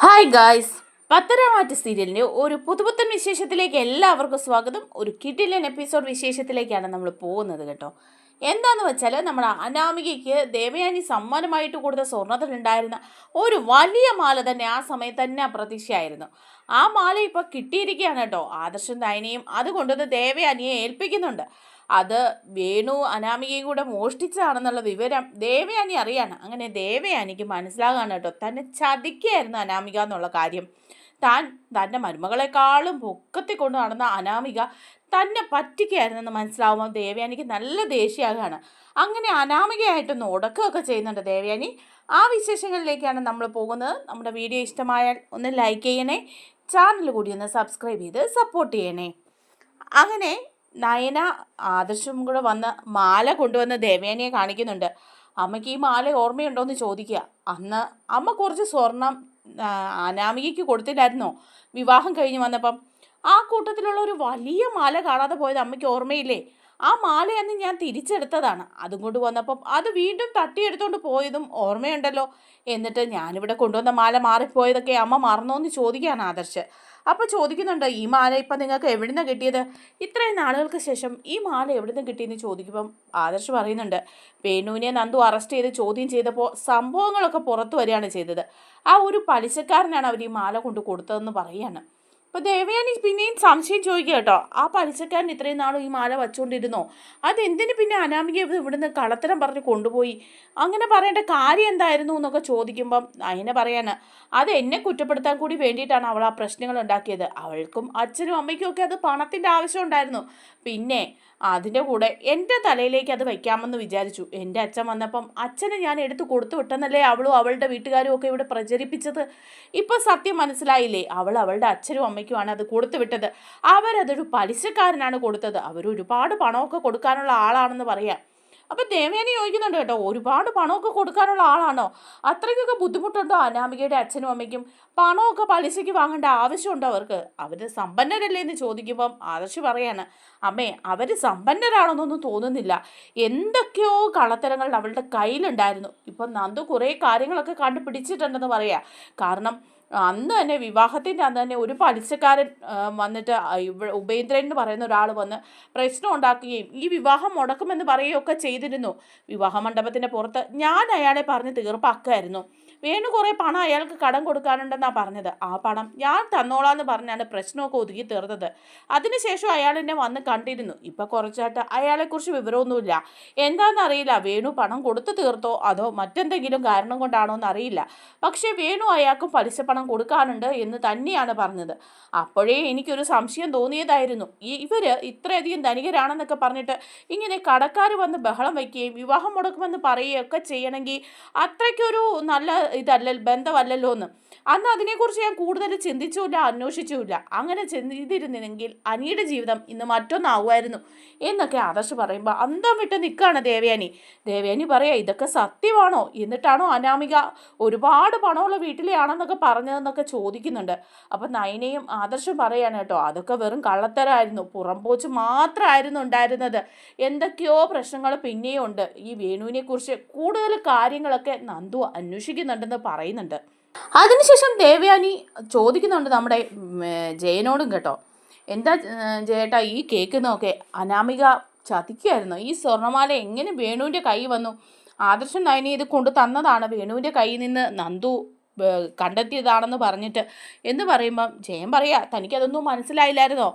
Hi guys, Patharamattu സീരിയലിൻ്റെ ഒരു പുതുപുത്തൻ വിശേഷത്തിലേക്ക് എല്ലാവർക്കും സ്വാഗതം. ഒരു കിടിലൻ എപ്പിസോഡ് വിശേഷത്തിലേക്കാണ് നമ്മൾ പോകുന്നത് കേട്ടോ. എന്താന്ന് വെച്ചാൽ നമ്മുടെ അനാമികയ്ക്ക് ദേവയാനി സമ്മാനമായിട്ട് കൊടുത്ത സ്വർണ്ണത്തിലുണ്ടായിരുന്ന ഒരു വലിയ മാല തന്നെ ആ സമയത്ത് തന്നെ അപ്രതീക്ഷയായിരുന്നു. ആ മാല ഇപ്പോൾ കിട്ടിയിരിക്കുകയാണ് കേട്ടോ. ആദർശം നയനയും അതുകൊണ്ടത് ദേവയാനിയെ ഏൽപ്പിക്കുന്നുണ്ട്. അത് വേണു അനാമികയും കൂടെ മോഷ്ടിച്ചതാണെന്നുള്ള വിവരം ദേവയാനി അറിയാണ്. അങ്ങനെ ദേവയാനിക്ക് മനസ്സിലാകാണ് കേട്ടോ, തന്നെ ചതിക്കുകയായിരുന്നു അനാമിക എന്നുള്ള കാര്യം. തൻ്റെ മരുമകളെക്കാളും പൊക്കത്തി കൊണ്ട് നടന്ന അനാമിക തന്നെ പറ്റിക്കുകയായിരുന്നെന്ന് മനസ്സിലാവുമ്പോൾ ദേവയാനിക്ക് നല്ല ദേഷ്യമാകാണ്. അങ്ങനെ അനാമികയായിട്ടൊന്ന് ഉടക്കുകയൊക്കെ ചെയ്യുന്നുണ്ട് ദേവയാനി. ആ വിശേഷങ്ങളിലേക്കാണ് നമ്മൾ പോകുന്നത്. നമ്മുടെ വീഡിയോ ഇഷ്ടമായാൽ ഒന്ന് ലൈക്ക് ചെയ്യണേ, ചാനൽ കൂടി ഒന്ന് സബ്സ്ക്രൈബ് ചെയ്ത് സപ്പോർട്ട് ചെയ്യണേ. അങ്ങനെ നയന ആദർശം കൂടെ വന്ന് മാല കൊണ്ടുവന്ന് ദേവയാനിയെ കാണിക്കുന്നുണ്ട്. അമ്മയ്ക്ക് ഈ മാല ഓർമ്മയുണ്ടോ എന്ന് ചോദിക്കുക. അന്ന് അമ്മ കുറച്ച് സ്വർണം അനാമികയ്ക്ക് കൊടുത്തില്ലായിരുന്നോ വിവാഹം കഴിഞ്ഞ് വന്നപ്പം? ആ കൂട്ടത്തിലുള്ള ഒരു വലിയ മാല കാണാതെ പോയത് അമ്മയ്ക്ക് ഓർമ്മയില്ലേ? ആ മാല അന്ന് ഞാൻ തിരിച്ചെടുത്തതാണ്. അതും കൊണ്ട് വന്നപ്പം അത് വീണ്ടും തട്ടിയെടുത്തോണ്ട് പോയതും ഓർമ്മയുണ്ടല്ലോ. എന്നിട്ട് ഞാനിവിടെ കൊണ്ടുവന്ന മാല മാറിപ്പോയതൊക്കെ അമ്മ മറന്നോ എന്ന് ചോദിക്കുകയാണ് ആദർശ്. അപ്പോൾ ചോദിക്കുന്നുണ്ട്, ഈ മാല ഇപ്പം നിങ്ങൾക്ക് എവിടെ നിന്നാണ് കിട്ടിയത്? ഇത്രയും നാളുകൾക്ക് ശേഷം ഈ മാല എവിടെ നിന്ന് കിട്ടിയെന്ന് ചോദിക്കുമ്പം ആദർശ് പറയുന്നുണ്ട്, വേണുവിനെ നന്ദു അറസ്റ്റ് ചെയ്ത് ചോദ്യം ചെയ്തപ്പോൾ സംഭവങ്ങളൊക്കെ പുറത്തു വരികയാണ് ചെയ്തത്. ആ ഒരു പലിശക്കാരനാണ് അവർ ഈ മാല കൊണ്ട് കൊടുത്തതെന്ന് പറയുകയാണ്. അപ്പോൾ ദേവയാനി പിന്നെയും സംശയം ചോദിക്കുക കേട്ടോ, ആ പലിശക്കാരൻ ഇത്രയും നാളും ഈ മാല വച്ചുകൊണ്ടിരുന്നോ? അതെന്തിന് പിന്നെ അനാമിക ഇവിടുന്ന് കള്ളത്തരം പറഞ്ഞ് കൊണ്ടുപോയി? അങ്ങനെ പറയേണ്ട കാര്യം എന്തായിരുന്നു എന്നൊക്കെ ചോദിക്കുമ്പം അതിനെ പറയാണ്, അത് എന്നെ കുറ്റപ്പെടുത്താൻ കൂടി വേണ്ടിയിട്ടാണ് അവൾ ആ പ്രശ്നങ്ങൾ ഉണ്ടാക്കിയത്. അവൾക്കും അച്ഛനും അമ്മയ്ക്കും ഒക്കെ അത് പണത്തിൻ്റെ ആവശ്യം ഉണ്ടായിരുന്നു. പിന്നെ അതിൻ്റെ കൂടെ എൻ്റെ തലയിലേക്ക് അത് വയ്ക്കാമെന്ന് വിചാരിച്ചു. എൻ്റെ അച്ഛൻ വന്നപ്പം അച്ഛനെ ഞാൻ എടുത്തു കൊടുത്തു വിട്ടെന്നല്ലേ അവളും അവളുടെ വീട്ടുകാരും ഒക്കെ ഇവിടെ പ്രചരിപ്പിച്ചത്. ഇപ്പോൾ സത്യം മനസ്സിലായില്ലേ? അവളുടെ അച്ഛനും അമ്മയ്ക്കുമാണ് അത് കൊടുത്തു വിട്ടത്. അവരതൊരു പലിശക്കാരനാണ് കൊടുത്തത്. അവർ ഒരുപാട് പണമൊക്കെ കൊടുക്കാനുള്ള ആളാണെന്ന് പറയാം. അപ്പം ദേവയാനി ചോദിക്കുന്നുണ്ട് കേട്ടോ, ഒരുപാട് പണമൊക്കെ കൊടുക്കാനുള്ള ആളാണോ? അത്രയ്ക്കൊക്കെ ബുദ്ധിമുട്ടുണ്ടോ അനാമികയുടെ അച്ഛനും അമ്മയ്ക്കും? പണമൊക്കെ പലിശയ്ക്ക് വാങ്ങേണ്ട ആവശ്യമുണ്ടോ അവർക്ക്? അവർ സമ്പന്നരല്ലേ എന്ന് ചോദിക്കുമ്പം ആദർശ് പറയാണ്, അമ്മേ അവർ സമ്പന്നരാണെന്നൊന്നും തോന്നുന്നില്ല. എന്തൊക്കെയോ കള്ളത്തരങ്ങൾ അവളുടെ കയ്യിലുണ്ടായിരുന്നു. ഇപ്പം നന്ദു കുറേ കാര്യങ്ങളൊക്കെ കണ്ടുപിടിച്ചിട്ടുണ്ടെന്ന് പറയാം. കാരണം അന്ന് തന്നെ വിവാഹത്തിൻ്റെ അന്ന് തന്നെ ഒരു പലിശക്കാരൻ വന്നിട്ട് ഉപേന്ദ്രൻ എന്ന് പറയുന്ന ഒരാൾ വന്ന് പ്രശ്നം ഉണ്ടാക്കുകയും ഈ വിവാഹം മുടക്കുമെന്ന് പറയുകയൊക്കെ ചെയ്തിരുന്നു. വിവാഹ മണ്ഡപത്തിൻ്റെ പുറത്ത് ഞാൻ അയാളെ പറഞ്ഞ് തീർപ്പാക്കുമായിരുന്നു. വേണു കുറേ പണം അയാൾക്ക് കടം കൊടുക്കാനുണ്ടെന്നാണ് പറഞ്ഞത്. ആ പണം ഞാൻ തന്നോളാന്ന് പറഞ്ഞാണ് പ്രശ്നമൊക്കെ ഒതുക്കി തീർത്തത്. അതിനുശേഷം അയാൾ എന്നെ വന്ന് കണ്ടിരുന്നു. ഇപ്പം കുറച്ചായിട്ട് അയാളെക്കുറിച്ച് വിവരമൊന്നുമില്ല. എന്താണെന്നറിയില്ല, വേണു പണം കൊടുത്തു തീർത്തോ അതോ മറ്റെന്തെങ്കിലും കാരണം കൊണ്ടാണോ എന്നറിയില്ല. പക്ഷേ വേണു അയാൾക്കും പലിശ പണം കൊടുക്കാനുണ്ട് എന്ന് തന്നെയാണ് പറഞ്ഞത്. അപ്പോഴേ എനിക്കൊരു സംശയം തോന്നിയതായിരുന്നു, ഇവർ ഇത്രയധികം ധനികരാണെന്നൊക്കെ പറഞ്ഞിട്ട് ഇങ്ങനെ കടക്കാർ വന്ന് ബഹളം വയ്ക്കുകയും വിവാഹം മുടക്കുമെന്ന് പറയുകയൊക്കെ ചെയ്യണമെങ്കിൽ അത്രയ്ക്കൊരു നല്ല ബന്ധമല്ലല്ലോ എന്ന്. അന്ന് അതിനെക്കുറിച്ച് ഞാൻ കൂടുതൽ ചിന്തിച്ചുമില്ല, അന്വേഷിച്ചുമില്ല. അങ്ങനെ ചെയ്തിരുന്നെങ്കിൽ അനിയുടെ ജീവിതം ഇന്ന് മറ്റൊന്നാവുമായിരുന്നു എന്നൊക്കെ ആദർശ് പറയുമ്പോൾ അന്തം വിട്ട് നിൽക്കുകയാണ് ദേവയാനി പറയാ, ഇതൊക്കെ സത്യമാണോ? എന്നിട്ടാണോ അനാമിക ഒരുപാട് പണമുള്ള വീട്ടിലെയാണെന്നൊക്കെ പറഞ്ഞതെന്നൊക്കെ ചോദിക്കുന്നുണ്ട്. അപ്പം നയനയും ആദർശം പറയാണ് കേട്ടോ, അതൊക്കെ വെറും കള്ളത്തരമായിരുന്നു, പുറംപോച്ച് മാത്രമായിരുന്നു ഉണ്ടായിരുന്നത്. എന്തൊക്കെയോ പ്രശ്നങ്ങൾ പിന്നെയും ഉണ്ട്. ഈ വേണുവിനെ കുറിച്ച് കൂടുതൽ കാര്യങ്ങളൊക്കെ നന്ദു അന്വേഷിക്കുന്നുണ്ടെന്ന് പറയുന്നുണ്ട്. അതിനുശേഷം ദേവയാനി ചോദിക്കുന്നുണ്ട് നമ്മുടെ ജയനോടും കേട്ടോ, എന്താ ജയേട്ടാ ഈ കേൾക്കുന്നതൊക്കെ? അനാമിക ചതിക്കുമായിരുന്നു. ഈ സ്വർണ്ണമാല എങ്ങനെ വേണുവിൻ്റെ കൈ വന്നു? ആദർശൻ നയനി ഇത് കൊണ്ട് തന്നതാണ്, വേണുവിൻ്റെ കയ്യിൽ നിന്ന് നന്ദു കണ്ടെത്തിയതാണെന്ന് പറഞ്ഞിട്ട് എന്ന് പറയുമ്പം ജയൻ പറയാ, തനിക്കതൊന്നും മനസ്സിലായില്ലായിരുന്നോ?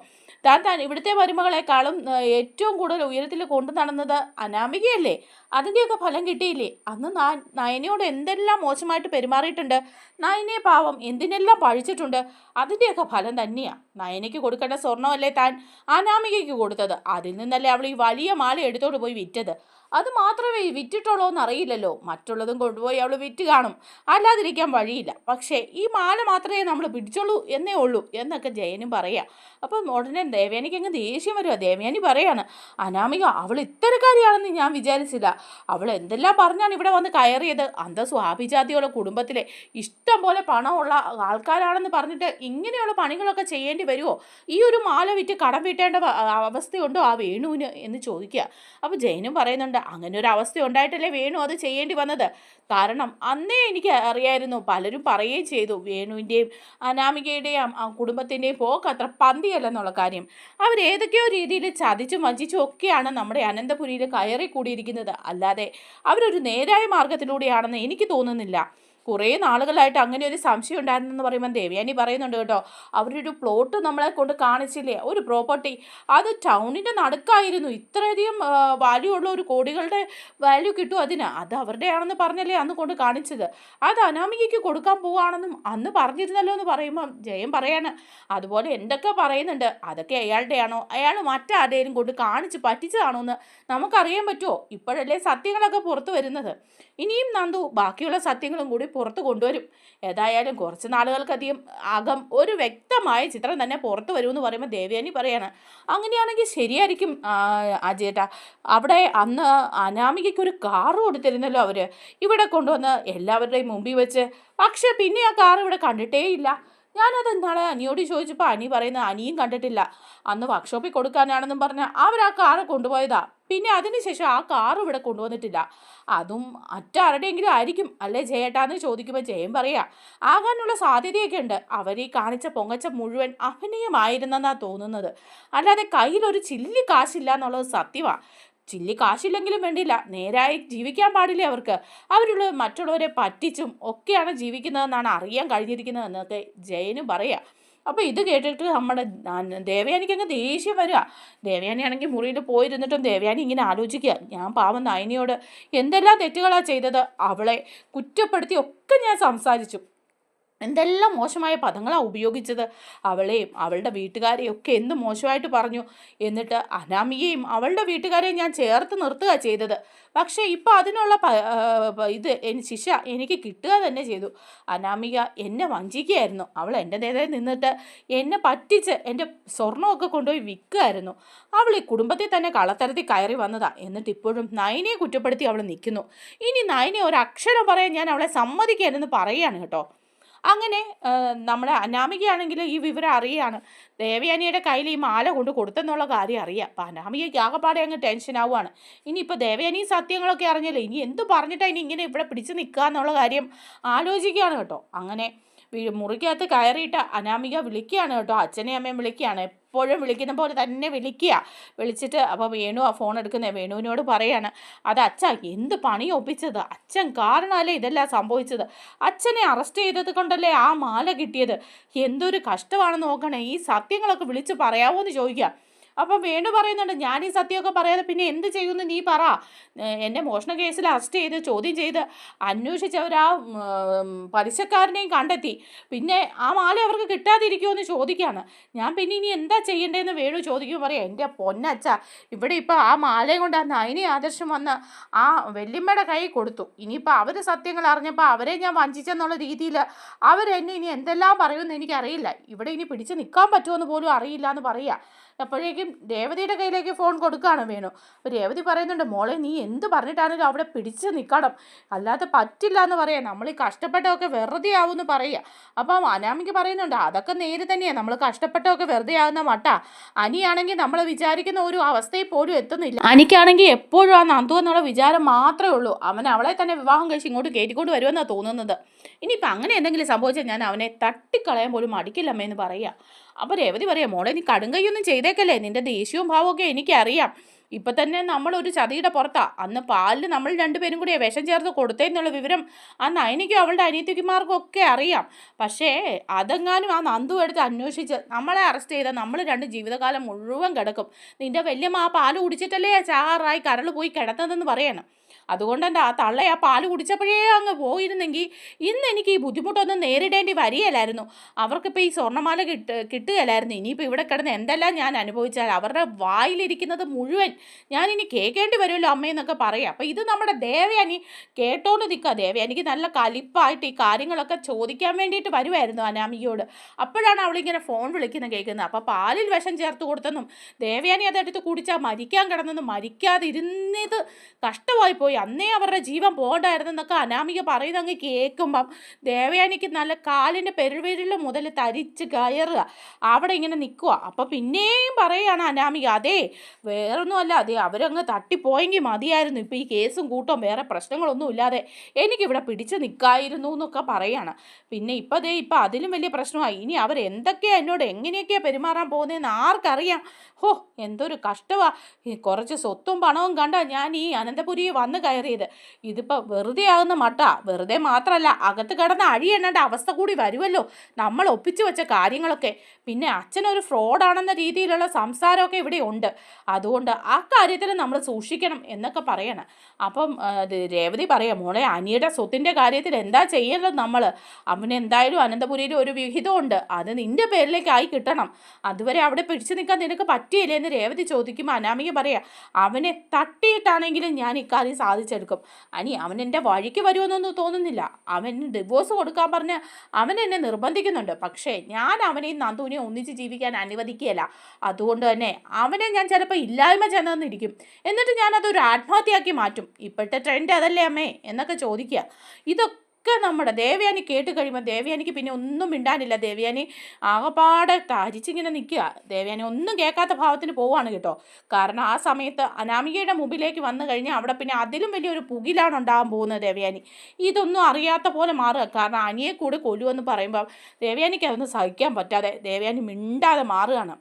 താൻ ഇവിടുത്തെ മരുമകളെക്കാളും ഏറ്റവും കൂടുതൽ ഉയരത്തിൽ കൊണ്ടു നടന്നത് അനാമികയല്ലേ? അതിൻ്റെയൊക്കെ ഫലം കിട്ടിയില്ലേ? അന്ന് നയനയോട് എന്തെല്ലാം മോശമായിട്ട് പെരുമാറിയിട്ടുണ്ട്. നയനെ പാവം എന്തിനെല്ലാം പഴിച്ചിട്ടുണ്ട്. അതിൻ്റെയൊക്കെ ഫലം തന്നെയാണ്. നയനയ്ക്ക് കൊടുക്കേണ്ട സ്വർണ്ണമല്ലേ താൻ അനാമികയ്ക്ക് കൊടുത്തത്. അതിൽ നിന്നല്ലേ അവൾ ഈ വലിയ മാല എടുത്തോണ്ട് പോയി വിറ്റത്. അത് മാത്രമേ വിറ്റിട്ടുള്ളൂ എന്നറിയില്ലല്ലോ. മറ്റുള്ളതും കൊണ്ടുപോയി അവൾ വിറ്റ് കാണും, അല്ലാതിരിക്കാൻ വഴിയില്ല. പക്ഷേ ഈ മാല മാത്രമേ നമ്മൾ പിടിച്ചുള്ളൂ എന്നേ ഉള്ളൂ എന്നൊക്കെ ജയനും പറയാം. അപ്പം ഉടനെ ദേവയാനിക്ക് അങ്ങ് ദേഷ്യം വരുക. ദേവയാനി പറയാണ്, അനാമിക അവൾ ഇത്തരക്കാരിയാണെന്ന് ഞാൻ വിചാരിച്ചില്ല. അവൾ എന്തെല്ലാം പറഞ്ഞാണ് ഇവിടെ വന്ന് കയറിയത്. അന്തസ്വാഭിജാതിയുള്ള കുടുംബത്തിലെ ഇഷ്ടം പോലെ പണമുള്ള ആൾക്കാരാണെന്ന് പറഞ്ഞിട്ട് ഇങ്ങനെയുള്ള പണികളൊക്കെ ചെയ്യേണ്ടി വരുമോ? ഈ ഒരു മാല വിറ്റ് കടം വീട്ടേണ്ട അവസ്ഥയുണ്ടോ ആ വേണുവിന് എന്ന് ചോദിക്കുക. അപ്പോൾ ജയനും പറയുന്നുണ്ട്, അങ്ങനെ ഒരു അവസ്ഥ ഉണ്ടായിട്ടല്ലേ വേണു അത് ചെയ്യേണ്ടി വന്നത്. കാരണം അന്നേ എനിക്ക് അറിയായിരുന്നു, പലരും പറയുകയും ചെയ്തു വേണുവിൻ്റെയും അനാമികയുടെയും കുടുംബത്തിൻ്റെയും പോക്ക് അത്ര പന്തിയല്ലെന്നുള്ള കാര്യം. അവരേതൊക്കെയോ രീതിയിൽ ചതിച്ചും വഞ്ചിച്ചും ഒക്കെയാണ് നമ്മുടെ അനന്തപുരിയിൽ കയറി കൂടിയിരിക്കുന്നത്. അല്ലാതെ അവരൊരു നേരായ മാർഗത്തിലൂടെയാണെന്ന് എനിക്ക് തോന്നുന്നില്ല. കുറേ നാളുകളായിട്ട് അങ്ങനെ ഒരു സംശയം ഉണ്ടായിരുന്നെന്ന് പറയുമ്പോൾ ദേവയാനി പറയുന്നുണ്ട് കേട്ടോ. അവരൊരു പ്ലോട്ട് നമ്മളെ കൊണ്ട് കാണിച്ചില്ലേ, ഒരു പ്രോപ്പർട്ടി, അത് ടൗണിൻ്റെ നടുക്കായിരുന്നു. ഇത്രയധികം വാല്യൂ ഉള്ള ഒരു കോടികളുടെ വാല്യൂ കിട്ടും അതിന്. അത് അവരുടെയാണെന്ന് പറഞ്ഞല്ലേ അന്ന് കൊണ്ട് കാണിച്ചത്. അത് അനാമികയ്ക്ക് കൊടുക്കാൻ പോവുകയാണെന്നും അന്ന് പറഞ്ഞിരുന്നല്ലോ എന്ന് പറയുമ്പോൾ ജയം പറയാണ്, അതുപോലെ എന്തൊക്കെ പറയുന്നുണ്ട്, അതൊക്കെ അയാളുടെയാണോ, അയാൾ മറ്റാരുടെയും കൊണ്ട് കാണിച്ച് പറ്റിച്ചതാണോ എന്ന് നമുക്കറിയാൻ പറ്റുമോ? ഇപ്പോഴല്ലേ സത്യങ്ങളൊക്കെ പുറത്തു വരുന്നത്. ഇനിയും നന്ദു ബാക്കിയുള്ള സത്യങ്ങളും കൂടി പുറത്തു കൊണ്ടുവരും. ഏതായാലും കുറച്ച് നാളുകൾക്കധികം അകം ഒരു വ്യക്തമായ ചിത്രം തന്നെ പുറത്തു വരുമെന്ന് പറയുമ്പോൾ ദേവയാനി പറയാണ്, അങ്ങനെയാണെങ്കിൽ ശരിയായിരിക്കും അജയേട്ടാ. അവിടെ അന്ന് അനാമികയ്ക്ക് ഒരു കാറ് കൊടുത്തിരുന്നല്ലോ അവർ, ഇവിടെ കൊണ്ടുവന്ന് എല്ലാവരുടെയും മുമ്പിൽ വെച്ച്. പക്ഷെ പിന്നെ ആ കാർ ഇവിടെ കണ്ടിട്ടേയില്ല. ഞാനത് നാളെ അനിയോട് ചോദിച്ചപ്പോൾ അനി പറയുന്നത് അനിയും കണ്ടിട്ടില്ല. അന്ന് വർക്ക്ഷോപ്പിൽ കൊടുക്കാനാണെന്നും പറഞ്ഞ് അവർ ആ കാറ് കൊണ്ടുപോയതാ. പിന്നെ അതിനുശേഷം ആ കാർ ഇവിടെ കൊണ്ടുവന്നിട്ടില്ല. അതും മറ്റാരുടെയെങ്കിലും ആയിരിക്കും അല്ലേ ജയേട്ടാന്ന് ചോദിക്കുമ്പോൾ ജയം പറയാ, ആകാനുള്ള സാധ്യതയൊക്കെ ഉണ്ട്. അവർ ഈ കാണിച്ച പൊങ്ങച്ച മുഴുവൻ അഭിനയമായിരുന്നെന്നാണ് തോന്നുന്നത്. അല്ലാതെ കയ്യിലൊരു ചില്ലി കാശില്ല എന്നുള്ളത് സത്യമാണ്. ചില്ലി കാശില്ലെങ്കിലും വേണ്ടില്ല, നേരായി ജീവിക്കാൻ പാടില്ലേ അവർക്ക്. അവരുള്ള മറ്റുള്ളവരെ പറ്റിച്ചും ഒക്കെയാണ് ജീവിക്കുന്നതെന്നാണ് അറിയാൻ കഴിഞ്ഞിരിക്കുന്നതെന്നൊക്കെ ജയനും പറയാം. അപ്പോൾ ഇത് കേട്ടിട്ട് നമ്മുടെ ദേവയാനിക്ക് അങ്ങ് ദേഷ്യം വരിക. ദേവയാനിയാണെങ്കിൽ മുറിയിൽ പോയിരുന്നിട്ടും ദേവയാനി ഇങ്ങനെ ആലോചിക്കുക, ഞാൻ പാവം നയനിയോട് എന്തെല്ലാം തെറ്റുകളാണ് ചെയ്തത്, അവളെ കുറ്റപ്പെടുത്തി ഒക്കെ ഞാൻ സംസാരിച്ചു, എന്തെല്ലാം മോശമായ പദങ്ങളാണ് ഉപയോഗിച്ചത്, അവളെയും അവളുടെ വീട്ടുകാരെയും ഒക്കെ എന്ത് മോശമായിട്ട് പറഞ്ഞു. എന്നിട്ട് അനാമികയും അവളുടെ വീട്ടുകാരെയും ഞാൻ ചേർത്ത് നിർത്തുക ചെയ്തത്. പക്ഷേ ഇപ്പോൾ അതിനുള്ള ശിക്ഷ എനിക്ക് കിട്ടുക തന്നെ ചെയ്തു. അനാമിക എന്നെ വഞ്ചിക്കുകയായിരുന്നു. അവൾ എൻ്റെ നേരെ നിന്നിട്ട് എന്നെ പറ്റിച്ച് എൻ്റെ സ്വർണ്ണമൊക്കെ കൊണ്ടുപോയി വിൽക്കുമായിരുന്നു. അവൾ ഈ കുടുംബത്തിൽ തന്നെ കള്ളത്തരത്തിൽ കയറി വന്നതാണ്. എന്നിട്ട് ഇപ്പോഴും നയനയെ കുറ്റപ്പെടുത്തി അവൾ നിൽക്കുന്നു. ഇനി നയനെ ഒരക്ഷരം പറയാൻ ഞാൻ അവളെ സമ്മതിക്കരുതെന്ന് പറയുകയാണ് കേട്ടോ. അങ്ങനെ നമ്മുടെ അനാമികയാണെങ്കിൽ ഈ വിവരം അറിയാണ്. ദേവയാനിയുടെ കയ്യിൽ ഈ മാല കൊണ്ട് കൊടുത്തെന്നുള്ള കാര്യം അറിയാം. അപ്പം അനാമികയ്ക്ക് ആകെപ്പാടെ അങ്ങ് ടെൻഷൻ ആവുകയാണ്. ഇനിയിപ്പോൾ ദേവയാനി സത്യങ്ങളൊക്കെ അറിഞ്ഞല്ലോ, ഇനി എന്ത് പറഞ്ഞിട്ടാണ് ഇനി ഇങ്ങനെ ഇവിടെ പിടിച്ച് നിൽക്കുക എന്നുള്ള കാര്യം ആലോചിക്കുകയാണ് കേട്ടോ. അങ്ങനെ മുറിക്കകത്ത് കയറിയിട്ട് അനാമിക വിളിക്കുകയാണ് കേട്ടോ, അച്ഛനെയും അമ്മയും വിളിക്കുകയാണ്. എപ്പോഴും വിളിക്കുന്ന പോലെ തന്നെ വിളിച്ചിട്ട് അപ്പോൾ വേണു ആ ഫോൺ എടുക്കുന്നത് വേണുവിനോട് പറയാണ്, അത് അച്ഛാ എന്ത് പണി ഒപ്പിച്ചത്, അച്ഛൻ കാരണമല്ലേ ഇതെല്ലാം സംഭവിച്ചത്, അച്ഛനെ അറസ്റ്റ് ചെയ്തത് കൊണ്ടല്ലേ ആ മാല കിട്ടിയത്, എന്തൊരു കഷ്ടമാണെന്ന് നോക്കണേ, ഈ സത്യങ്ങളൊക്കെ വിളിച്ച് പറയാമോ എന്ന് ചോദിക്കുക. അപ്പം വേണു പറയുന്നുണ്ട്, ഞാൻ ഈ സത്യമൊക്കെ പറയാതെ പിന്നെ എന്ത് ചെയ്യുമെന്ന് നീ പറ. എന്നെ മോഷണ കേസിൽ അറസ്റ്റ് ചെയ്ത് ചോദ്യം ചെയ്ത് അന്വേഷിച്ചവർ ആ പലിശക്കാരനെയും കണ്ടെത്തി. പിന്നെ ആ മാല അവർക്ക് കിട്ടാതിരിക്കുമോ എന്ന് ചോദിക്കുകയാണ്. ഞാൻ പിന്നെ ഇനി എന്താ ചെയ്യേണ്ടതെന്ന് വേണു ചോദിക്കുമ്പോൾ പറയാം, എൻ്റെ പൊന്നച്ച, ഇവിടെ ഇപ്പോൾ ആ മാലയും കൊണ്ട് ആ നയനി ആദർശം വന്ന് ആ വല്യമ്മയുടെ കൈ കൊടുത്തു. ഇനിയിപ്പോൾ അവർ സത്യങ്ങൾ അറിഞ്ഞപ്പോൾ അവരെ ഞാൻ വഞ്ചിച്ചെന്നുള്ള രീതിയിൽ അവരെന്നെ ഇനി എന്തെല്ലാം പറയുമെന്ന് എനിക്കറിയില്ല. ഇവിടെ ഇനി പിടിച്ച് നിൽക്കാൻ പറ്റുമെന്ന് പോലും അറിയില്ല എന്ന് പറയുക. അപ്പോഴേക്കും രേവതിയുടെ കയ്യിലേക്ക് ഫോൺ കൊടുക്കുകയാണ് വേണു. അപ്പോൾ രേവതി പറയുന്നുണ്ട്, മോളെ നീ എന്ത് പറഞ്ഞിട്ടാണെങ്കിലും അവിടെ പിടിച്ച് നിൽക്കണം, അല്ലാതെ പറ്റില്ല എന്ന് പറയാം, നമ്മൾ ഈ കഷ്ടപ്പെട്ടതൊക്കെ വെറുതെ ആവുമെന്ന് പറയുക. അപ്പം അനാമിക്ക് പറയുന്നുണ്ട്, അതൊക്കെ നേര് തന്നെയാണ്, നമ്മൾ കഷ്ടപ്പെട്ടതൊക്കെ വെറുതെ ആകുന്ന മട്ട. അനിയാണെങ്കിൽ നമ്മൾ വിചാരിക്കുന്ന ഒരു അവസ്ഥയിൽ പോലും എത്തുന്നില്ല. അനിക്കാണെങ്കിൽ എപ്പോഴും ആ നന്ദു എന്നുള്ള വിചാരം മാത്രമേ ഉള്ളൂ. അവൻ അവളെ തന്നെ വിവാഹം കഴിച്ച് ഇങ്ങോട്ട് കയറ്റിക്കൊണ്ട് വരുമെന്നാണ് തോന്നുന്നത്. ഇനിയിപ്പോൾ അങ്ങനെ എന്തെങ്കിലും സംഭവിച്ചാൽ ഞാൻ അവനെ തട്ടിക്കളയാൻ പോലും മടിക്കില്ലമ്മയെന്ന് പറയുക. അപ്പോൾ രേവതി പറയാം, മോളെ നീ കടുങ്കയൊന്നും ചെയ്തേക്കല്ലേ, നിൻ്റെ ദേഷ്യവും ഭാവമൊക്കെ എനിക്കറിയാം. ഇപ്പം തന്നെ നമ്മളൊരു ചതിയുടെ പുറത്താണ്. അന്ന് പാലിൽ നമ്മൾ രണ്ടുപേരും കൂടി വിഷം ചേർത്ത് കൊടുത്തേന്നുള്ള വിവരം ആ നയനിക്കും അവളുടെ അനിയത്തിക്കുമാർക്കും ഒക്കെ അറിയാം. പക്ഷേ അതെങ്ങാനും ആ നന്ദു എടുത്ത് അന്വേഷിച്ച് നമ്മളെ അറസ്റ്റ് ചെയ്താൽ നമ്മൾ രണ്ട് ജീവിതകാലം മുഴുവൻ കിടക്കും. നിൻ്റെ വല്യമ്മ ആ പാല് കുടിച്ചിട്ടല്ലേ ചാറായി കരൾ പോയി കിടന്നതെന്ന് പറയണം. അതുകൊണ്ട് എൻ്റെ ആ തള്ള ആ പാല് കുടിച്ചപ്പോഴേ അങ്ങ് പോയിരുന്നെങ്കിൽ ഇന്ന് എനിക്ക് ഈ ബുദ്ധിമുട്ടൊന്നും നേരിടേണ്ടി വരികയില്ലായിരുന്നു. അവർക്കിപ്പോൾ ഈ സ്വർണ്ണമാല കിട്ടുകയില്ലായിരുന്നു. ഇനിയിപ്പോൾ ഇവിടെ കിടന്ന് എന്തെല്ലാം ഞാൻ അനുഭവിച്ചാൽ അവരുടെ വായിലിരിക്കുന്നത് മുഴുവൻ ഞാനിനി കേൾക്കേണ്ടി വരുമല്ലോ അമ്മയെന്നൊക്കെ പറയാം. അപ്പോൾ ഇത് നമ്മുടെ ദേവയാനി കേട്ടോണ്ട് നിൽക്കുക. ദേവയാനിക്ക് നല്ല കലിപ്പായിട്ട് ഈ കാര്യങ്ങളൊക്കെ ചോദിക്കാൻ വേണ്ടിയിട്ട് വരുമായിരുന്നു അനാമികയോട്. അപ്പോഴാണ് അവളിങ്ങനെ ഫോൺ വിളിക്കുന്നത് കേൾക്കുന്നത്. അപ്പോൾ പാലിൽ വിഷം ചേർത്ത് കൊടുത്തെന്നും ദേവയാനി അതെടുത്ത് കുടിച്ചാൽ മരിക്കാൻ കിടന്നെന്നും മരിക്കാതിരുന്നത് കഷ്ടമായി പോയി പോയി, അന്നേ അവരുടെ ജീവൻ പോകണ്ടായിരുന്നെന്നൊക്കെ അനാമിക പറയുന്നത് അങ്ങ് കേൾക്കുമ്പം ദേവയാനിക്ക് നല്ല കാലിൻ്റെ പെരുവിരൽ മുതൽ തരിച്ച് കയറുക, അവിടെ ഇങ്ങനെ നിൽക്കുക. അപ്പോൾ പിന്നെയും പറയുകയാണ് അനാമിക, അതേ വേറൊന്നുമല്ല, അതേ അവരങ്ങ് തട്ടിപ്പോയെങ്കിൽ മതിയായിരുന്നു, ഇപ്പോൾ ഈ കേസും കൂട്ടവും വേറെ പ്രശ്നങ്ങളൊന്നും ഇല്ലാതെ എനിക്കിവിടെ പിടിച്ച് നിൽക്കായിരുന്നു എന്നൊക്കെ പറയാണ്. പിന്നെ ഇപ്പം അതിലും വലിയ പ്രശ്നമായി, ഇനി അവരെന്തൊക്കെയാണ് എന്നോട് എങ്ങനെയൊക്കെയാണ് പെരുമാറാൻ പോകുന്നതെന്ന് ആർക്കറിയാം. ഹോ, എന്തൊരു കഷ്ടമാണ്. കുറച്ച് സ്വത്തും പണവും കണ്ടാ ഞാൻ ഈ അനന്തപുരി വന്ന് കയറിയത്. ഇതിപ്പോൾ വെറുതെ ആകുന്ന മട്ട. വെറുതെ മാത്രമല്ല, അകത്ത് കിടന്ന് അഴിയെണ്ണേണ്ട അവസ്ഥ കൂടി വരുമല്ലോ നമ്മൾ ഒപ്പിച്ചു വെച്ച കാര്യങ്ങളൊക്കെ. പിന്നെ അച്ഛനൊരു ഫ്രോഡാണെന്ന രീതിയിലുള്ള സംസാരമൊക്കെ ഇവിടെ ഉണ്ട്. അതുകൊണ്ട് ആ കാര്യത്തിൽ നമ്മൾ സൂക്ഷിക്കണം എന്നൊക്കെ പറയണം. അപ്പം രേവതി പറയാം, മോളെ അനിയുടെ സ്വത്തിൻ്റെ കാര്യത്തിൽ എന്താ ചെയ്യേണ്ടത് നമ്മൾ? അവനെന്തായാലും അനന്തപുരിയിൽ ഒരു വിഹിതമുണ്ട്, അത് നിൻ്റെ പേരിലേക്കായി കിട്ടണം. അതുവരെ അവിടെ പിടിച്ചു നിൽക്കാൻ നിനക്ക് പറ്റിയില്ലേ എന്ന് രേവതി ചോദിക്കുമ്പോൾ അനാമിക പറയാം, അവനെ തട്ടിയിട്ടാണെങ്കിലും ഞാൻ ഇക്കാര്യം സാധിച്ചെടുക്കും. അവൻ എൻ്റെ വഴിക്ക് വരുമെന്നൊന്നും തോന്നുന്നില്ല. അവന് ഡിവോഴ്സ് കൊടുക്കാൻ പറഞ്ഞ് അവൻ എന്നെ നിർബന്ധിക്കുന്നുണ്ട്. പക്ഷേ ഞാൻ അവനെയും നന്ദുവിനെയും ഒന്നിച്ച് ജീവിക്കാൻ അനുവദിക്കുകയില്ല. അതുകൊണ്ട് തന്നെ അവനെ ഞാൻ ചിലപ്പോൾ ഇല്ലായ്മ ചെന്നിരിക്കും, എന്നിട്ട് ഞാനതൊരു ആത്മഹത്യയാക്കി മാറ്റും. ഇപ്പോഴത്തെ ട്രെൻഡ് അതല്ലേ അമ്മേ എന്നൊക്കെ ചോദിക്കുക. ഇതൊക്കെ നമ്മുടെ ദേവയാനി കേട്ട് കഴിയുമ്പോൾ ദേവയാനിക്ക് പിന്നെ ഒന്നും മിണ്ടാനില്ല. ദേവയാനി ആകപ്പാടെ തരിച്ചിങ്ങനെ നിൽക്കുക. ദേവയാനി ഒന്നും കേൾക്കാത്ത ഭാവത്തിന് പോവുകയാണ് കേട്ടോ. കാരണം ആ സമയത്ത് അനാമികയുടെ മുമ്പിലേക്ക് വന്നു കഴിഞ്ഞാൽ അവിടെ പിന്നെ അതിലും വലിയൊരു പുകിലാണ് ഉണ്ടാകാൻ പോകുന്നത് ദേവയാനി. ഇതൊന്നും അറിയാത്ത പോലെ മാറുക. കാരണം അനിയെ കൂടെ കൊല്ലുമെന്ന് പറയുമ്പോൾ ദേവയാനിക്ക് അതൊന്നും സഹിക്കാൻ പറ്റാതെ ദേവയാനി മിണ്ടാതെ മാറുകയാണ്.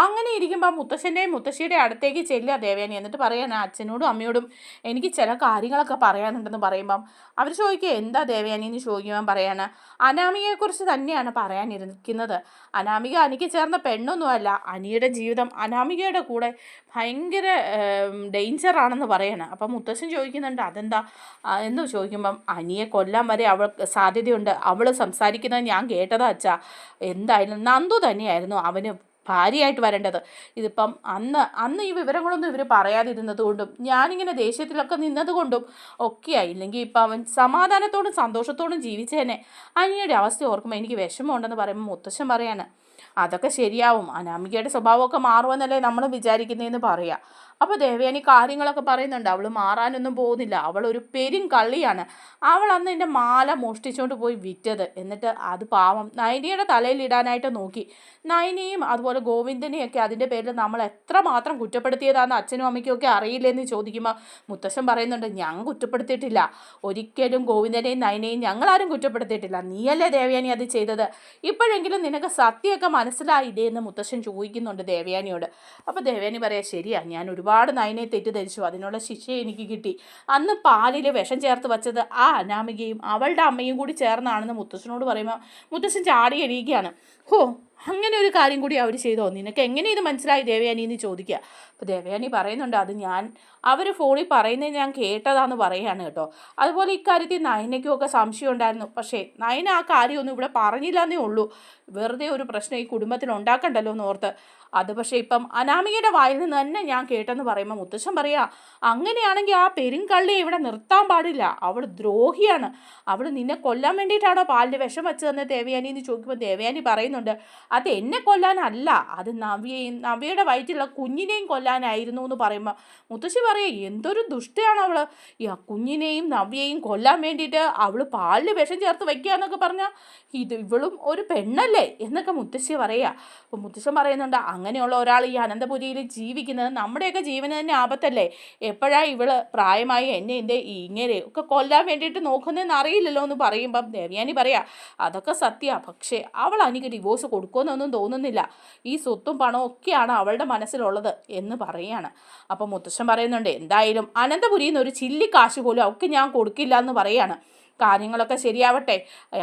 അങ്ങനെ ഇരിക്കുമ്പോൾ മുത്തശ്ശൻ്റെയും മുത്തശ്ശിയുടെയും അടുത്തേക്ക് ചെല്ലുക ദേവയാനി. എന്നിട്ട് പറയാണ്, അച്ഛനോടും അമ്മയോടും എനിക്ക് ചില കാര്യങ്ങളൊക്കെ പറയാനുണ്ടെന്ന് പറയുമ്പം അവർ ചോദിക്കുക, എന്താ ദേവയാനി എന്ന് ചോദിക്കുമ്പോൾ പറയാണ്, അനാമികയെക്കുറിച്ച് തന്നെയാണ് പറയാനിരിക്കുന്നത്. അനാമിക അനിക്ക് ചേർന്ന പെണ്ണൊന്നുമല്ല. അനിയുടെ ജീവിതം അനാമികയുടെ കൂടെ ഭയങ്കര ഡേഞ്ചറാണെന്ന് പറയാണ്. അപ്പം മുത്തശ്ശൻ ചോദിക്കുന്നുണ്ട്, അതെന്താ എന്ന് ചോദിക്കുമ്പം അനിയെ കൊല്ലാൻ വരെ അവൾ സാധ്യതയുണ്ട്. അവൾ സംസാരിക്കുന്നത് ഞാൻ കേട്ടതാ അച്ഛാ. എന്തായാലും നന്ദു തന്നെയായിരുന്നു അവന് ഭാര്യയായിട്ട് വരേണ്ടത്. ഇതിപ്പം അന്ന് ഈ വിവരങ്ങളൊന്നും ഇവർ പറയാതിരുന്നത് കൊണ്ടും ഞാനിങ്ങനെ ദേഷ്യത്തിലൊക്കെ നിന്നത് കൊണ്ടും ഒക്കെയായി. ഇല്ലെങ്കിൽ ഇപ്പം അവൻ സമാധാനത്തോടും സന്തോഷത്തോടും ജീവിച്ചേനെ. അനിയുടെ അവസ്ഥ ഓർക്കുമ്പോൾ എനിക്ക് വിഷമമുണ്ടെന്ന് പറയുമ്പോൾ മുത്തശ്ശൻ പറയാണ്, അതൊക്കെ ശരിയാവും, അനാമികയുടെ സ്വഭാവമൊക്കെ മാറുമെന്നല്ലേ നമ്മൾ വിചാരിക്കുന്നതെന്ന് പറയാം. അപ്പോൾ ദേവയാനി കാര്യങ്ങളൊക്കെ പറയുന്നുണ്ട്. അവൾ മാറാനൊന്നും പോകുന്നില്ല. അവളൊരു പെരും കള്ളിയാണ്. അവൾ അന്ന് എൻ്റെ മാല മോഷ്ടിച്ചുകൊണ്ട് പോയി വിറ്റത്. എന്നിട്ട് അത് പാവം നയനിയുടെ തലയിൽ ഇടാനായിട്ട് നോക്കി. നയനിയും അതുപോലെ ഗോവിന്ദനെയൊക്കെ അതിൻ്റെ പേരിൽ നമ്മൾ എത്രമാത്രം കുറ്റപ്പെടുത്തിയതാണെന്ന് അച്ഛനും അമ്മയ്ക്കും ഒക്കെ അറിയില്ലെന്ന് ചോദിക്കുമ്പോൾ മുത്തശ്ശൻ പറയുന്നുണ്ട്, ഞാൻ കുറ്റപ്പെടുത്തിയിട്ടില്ല. ഒരിക്കലും ഗോവിന്ദനെയും നയനെയും ഞങ്ങളാരും കുറ്റപ്പെടുത്തിയിട്ടില്ല. നീയല്ലേ ദേവയാനി അത് ചെയ്തത്? ഇപ്പോഴെങ്കിലും നിനക്ക് സത്യമൊക്കെ മനസ്സിലായില്ലേ എന്ന് മുത്തശ്ശൻ ചോദിക്കുന്നുണ്ട് ദേവയാനിയോട്. അപ്പോൾ ദേവയാനി പറയാം, ശരിയാ, ഞാൻ ഒരുപാട് നയനെ തെറ്റിദ്ധരിച്ചു. അതിനുള്ള ശിക്ഷ എനിക്ക് കിട്ടി. അന്ന് പാലിൽ വിഷം ചേർത്ത് വച്ചത് ആ അനാമികയും അവളുടെ അമ്മയും കൂടി ചേർന്നാണെന്ന് മുത്തശ്ശനോട് പറയുമ്പോൾ മുത്തശ്ശൻ ചാടി എണീക്കുകയാണ്. ഹോ, അങ്ങനെ ഒരു കാര്യം കൂടി അവർ ചെയ്തോ? നിനക്ക് എങ്ങനെ ഇത് മനസ്സിലായി ദേവയാനി എന്ന് ചോദിക്കുക. അപ്പോൾ ദേവയാനി പറയുന്നുണ്ട്, അത് അവർ ഫോണിൽ പറയുന്നത് ഞാൻ കേട്ടതാന്ന് പറയുകയാണ് കേട്ടോ. അതുപോലെ ഇക്കാര്യത്തിൽ നയനയ്ക്കുമൊക്കെ സംശയം ഉണ്ടായിരുന്നു. പക്ഷേ നയന ആ കാര്യമൊന്നും ഇവിടെ പറഞ്ഞില്ല എന്നേ ഉള്ളൂ. വെറുതെ ഒരു പ്രശ്നം ഈ കുടുംബത്തിൽ ഉണ്ടാക്കണ്ടല്ലോ എന്നോർത്ത്. അത് പക്ഷേ ഇപ്പം അനാമികയുടെ വായിൽ നിന്ന് തന്നെ ഞാൻ കേട്ടെന്ന് പറയുമ്പോൾ മുത്തശ്ശൻ പറയാ, അങ്ങനെയാണെങ്കിൽ ആ പെരുങ്കള്ളിയെ ഇവിടെ നിർത്താൻ പാടില്ല. അവൾ ദ്രോഹിയാണ്. അവൾ നിന്നെ കൊല്ലാൻ വേണ്ടിയിട്ടാണോ പാലിൽ വിഷം വെച്ചതെന്ന് ദേവയാനി എന്ന് ചോദിക്കുമ്പോൾ ദേവയാനി പറയുന്നുണ്ട്, അത് എന്നെ കൊല്ലാനല്ല, അത് നവ്യയുടെ വയറ്റിലുള്ള കുഞ്ഞിനെയും കൊല്ലാനായിരുന്നു എന്ന് പറയുമ്പോൾ മുത്തശ്ശി പറയുക, എന്തൊരു ദുഷ്ടയാണ് അവൾ. ഈ കുഞ്ഞിനെയും നവ്യയും കൊല്ലാൻ വേണ്ടിയിട്ട് അവൾ പാലിൽ വിഷം ചേർത്ത് വയ്ക്കുക എന്നൊക്കെ പറഞ്ഞാൽ ഇവളും ഒരു പെണ്ണല്ലേ എന്നൊക്കെ മുത്തശ്ശി പറയുക. അപ്പോൾ മുത്തശ്ശൻ പറയുന്നുണ്ട്, അങ്ങനെയുള്ള ഒരാൾ ഈ അനന്തപുരിയിൽ ജീവിക്കുന്നത് നമ്മുടെയൊക്കെ ജീവന് തന്നെ ആപത്തല്ലേ. എപ്പോഴാണ് ഇവള് പ്രായമായി എന്നെ ഇങ്ങനെ ഒക്കെ കൊല്ലാൻ വേണ്ടിയിട്ട് നോക്കുന്നതെന്ന് അറിയില്ലല്ലോ എന്ന് പറയുമ്പം ദേവയാനി പറയാ, അതൊക്കെ സത്യമാണ്. പക്ഷേ അവൾ എനിക്ക് ഡിവോഴ്സ് കൊടുക്കുമെന്നൊന്നും തോന്നുന്നില്ല. ഈ സ്വത്തും പണവും ഒക്കെയാണ് അവളുടെ മനസ്സിലുള്ളത് എന്ന് പറയുകയാണ്. അപ്പം മുത്തശ്ശൻ പറയുന്നുണ്ട്, എന്തായാലും അനന്തപുരിയിൽ നിന്ന് ഒരു ചില്ലി കാശ് പോലും അവൾക്ക് ഞാൻ കൊടുക്കില്ല എന്ന് പറയുകയാണ്. കാര്യങ്ങളൊക്കെ ശരിയാവട്ടെ,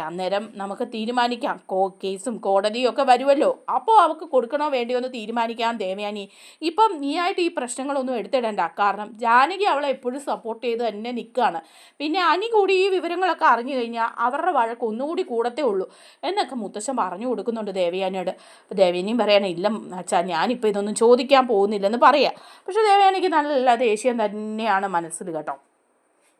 അന്നേരം നമുക്ക് തീരുമാനിക്കാം. കേസും കോടതിയും ഒക്കെ വരുമല്ലോ, അപ്പോൾ അവൾക്ക് കൊടുക്കണോ വേണ്ടിയോ എന്ന് തീരുമാനിക്കാം ദേവയാനി. ഇപ്പം നീയായിട്ട് ഈ പ്രശ്നങ്ങളൊന്നും എടുത്തിടണ്ട. കാരണം ജാനകി അവളെ എപ്പോഴും സപ്പോർട്ട് ചെയ്ത് തന്നെ നിൽക്കുകയാണ്. പിന്നെ അനി കൂടി ഈ വിവരങ്ങളൊക്കെ അറിഞ്ഞു കഴിഞ്ഞാൽ അവരുടെ വഴക്ക് ഒന്നുകൂടി കൂടത്തേ ഉള്ളൂ എന്നൊക്കെ മുത്തശ്ശൻ പറഞ്ഞു കൊടുക്കുന്നുണ്ട് ദേവയാനിയോട്. ദേവയാനിയും പറയണേ, ഇല്ല അച്ഛാ, ഞാനിപ്പോൾ ഇതൊന്നും ചോദിക്കാൻ പോകുന്നില്ലെന്ന് പറയാം. പക്ഷേ ദേവയാനിക്ക് നല്ല ദേഷ്യം തന്നെയാണ് മനസ്സിൽ കേട്ടോ.